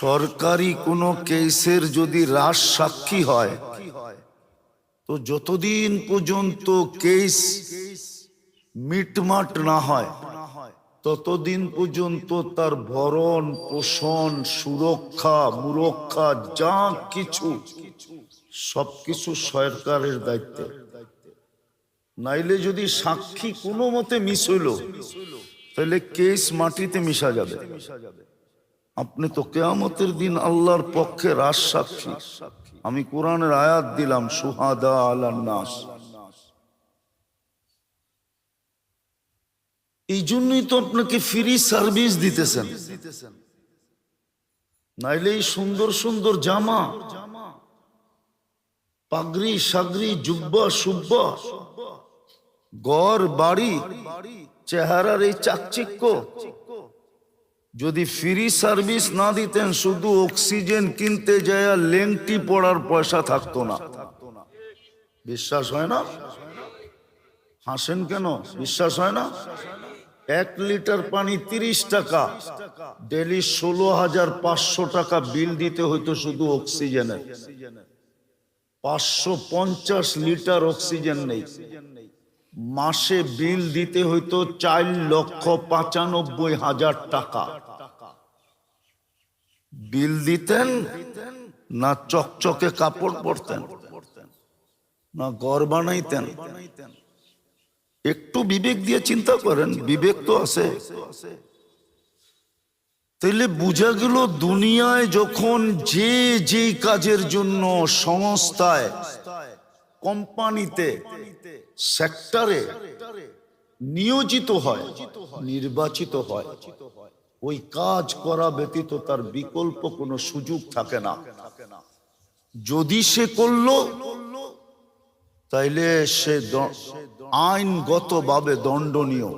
সরকারি কোনো কেসের যদি রাজ সাক্ষী হয় তো যতদিন পর্যন্ত কেস মিটমাট না হয় ততদিন পর্যন্ত তার ভরণ পোষণ সুরক্ষা মুরক্ষা যা কিছু সবকিছু সরকারের দায়িত্ব। নাইলে যদি সাক্ষী কোনো মতে মিস হইল তাহলে কেস মাটিতে মিশা যাবে। আপনি তো কিয়ামতের দিন আল্লাহর পক্ষে রাজ সাক্ষী। আমি কোরআনের আয়াত দিলাম, সুহাদা আলান নাস। এই জন্যই তো আপনাকে ফ্রি সার্ভিস দিতেছেন। নাইলে এই সুন্দর সুন্দর জামা, পাগড়ি সাগরি, জুব্বা সুব্বা, ঘর বাড়ি, চেহারার এই চাকচিক্য, যদি ফ্রি সার্ভিস না দিতেন শুধু অক্সিজেন কিনতে যায় লেংটি পড়ার পয়সা থাকতো না। বিশ্বাস হয় না? হাসেন কেন? বিশ্বাস হয় না? 1 লিটার পানি 30 টাকা, ডেলি 16,500 টাকা বিল দিতে হইতো শুধু অক্সিজেনের। 550 লিটার অক্সিজেন নেই, মাসে বিল দিতে হইতো 4,95,000 টাকা। বিল দিতেন না চকচকে কাপড় পরতেন, না ঘর বানাইতেন? একটু বিবেক দিয়ে চিন্তা করেন, বিবেক তো আছে। তাইলে বুঝা গেল দুনিয়ায় যখন যে যেই কাজের জন্য সংস্থায়, কোম্পানিতে, সেক্টরে নিয়োজিত হয়, নির্বাচিত হয়, ওই কাজ করা ব্যতীত তার বিকল্প কোনো সুযোগ থাকে না। যদি সে করলো তাইলে সে আইনগতভাবে দণ্ডনীয়।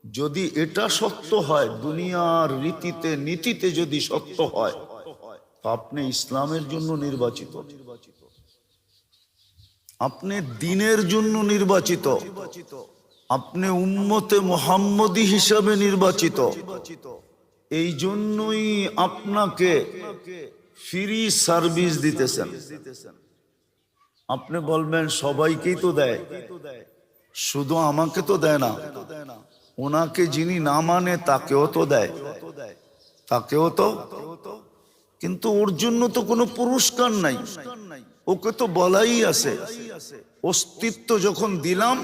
যদি এটা সত্য হয়, দুনিয়ার রীতিতে নীতিতে যদি সত্য হয়, আপনি ইসলামের জন্য নির্বাচিত, আপনি দ্বীনের জন্য নির্বাচিত, আপনি উম্মতে মুহাম্মদী হিসাবে নির্বাচিত। এই জন্যই আপনাকে ফ্রি সার্ভিস দিতেছেন। আপনি বলবেন সবাইকেই তো দেয়, শুধু আমাকে তো দেয় না, ওনাকে যিনি না মানে তাকেও তো দেয়, তাকেও তো। কিন্তু ওর জন্য তো কোনো পুরস্কার নাই, ওকে তো বলাই আছে অস্তিত্ব যখন দিলাম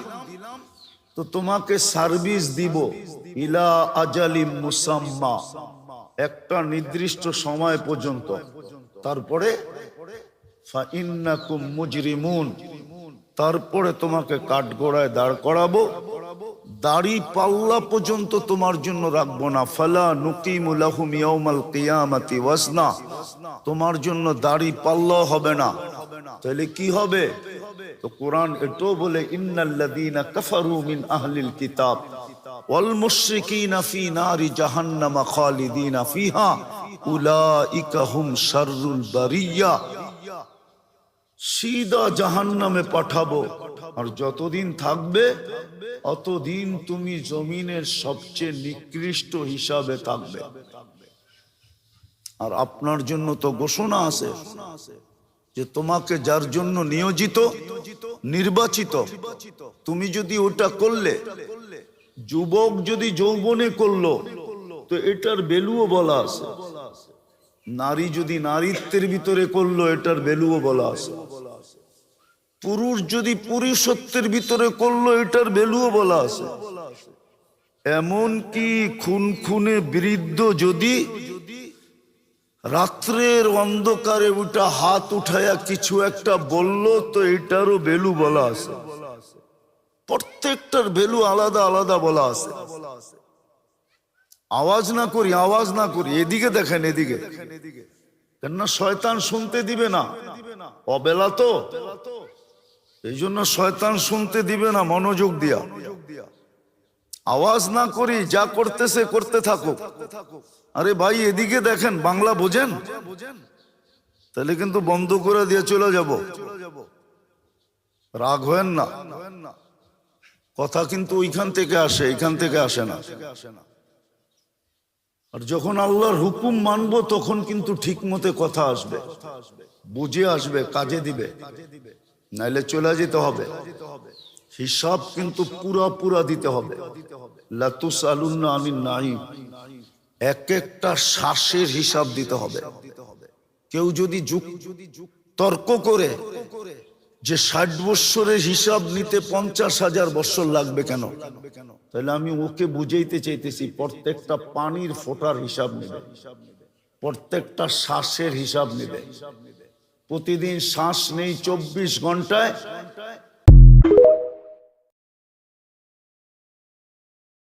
তো তোমাকে সার্ভিস দিব ইলা আজালিম মুসাম্মা, একটা নির্দিষ্ট সময় পর্যন্ত। তারপরে ফাইন্নাকুম মুজরিমুন, তারপরে তোমাকে কাঠগড়ায় দাঁড় করাবো, দাড়ি পাল্লা পর্যন্ত তোমার জন্য রাখবো না। ফালা নুকিমু লাহুম ইয়াউমাল কিয়ামাতি ওয়াজনা, তোমার জন্য দাড়ি পাল্লা হবে না। তাহলে কি হবে? তো কোরআন এটাও বলে, ইন্নাল্লাযীনা কাফারু মিন আহলিল কিতাব ওয়াল মুশরিকিনা ফি নারি জাহান্নাম খালিদিনা ফিহা উলাইকা হুম শাররুল বারিয়া। সিধা জাহান্নামে পাঠাবো, আর যতদিন থাকবে অতদিন তুমি জমিনের সবচেয়ে নিকৃষ্ট হিসাবে থাকবে। আর আপনার জন্য তো ঘোষণা আছে যে তোমাকে যার জন্য নিয়োজিত, নির্বাচিত, তুমি যদি ওটা করলে, যুবক যদি যৌবনে করলো তো এটার ভ্যালুও বলা আছে, নারী যদি নারীত্বের ভিতরে করলো এটার ভ্যালুও বলা আছে, পুরুষ যদি পুরুষত্বের ভিতরে করলো এটার ভ্যালুও বলা আছে। এমনকি খুনে বৃদ্ধ যদি রাত্রের অন্ধকারে ওটা হাত উঠায়া কিছু একটা বললো তো এটারও ভ্যালু বলা আছে। প্রত্যেকটার ভ্যালু আলাদা আলাদা বলা আছে। আওয়াজ না করি, আওয়াজ না করি, এদিকে দেখেন, এদিকে, কেননা শয়তান শুনতে দিবে না, অবেলা তো, এই জন্য শয়তান শুনতে দিবে না। মনোযোগ দিয়া আওয়াজ না করি, যা করতেছে করতে থাকুক। আরে ভাই এদিকে দেখেন, বাংলা বোঝেন? তাহলে কিন্তু বন্ধ করে দিয়ে চলে যাব, রাগ হয়েন না। কথা কিন্তু ওইখান থেকে আসে, এখান থেকে আসে না। আর যখন আল্লাহর হুকুম মানবো তখন কিন্তু ঠিক মতে কথা আসবে, বুঝে আসবে, কাজে দিবে, নাইলে চলে যেতে হবে। হিসাব কিন্তু পুরা দিতে হবে। লাতুসালুন্না আনিন নাঈম, এক একটা শ্বাসের হিসাব দিতে হবে। কেউ যদি তর্ক করে যে 60 বৎসরের হিসাব নিতে 50,000 বৎসর লাগবে কেন, তাহলে আমি ওকে বুঝাইতে চাইতেছি প্রত্যেকটা পানির ফোঁটার হিসাব নেবে, প্রত্যেকটা শ্বাসের হিসাব নেবে। প্রতিদিন শ্বাস নেই 24 ঘন্টায়,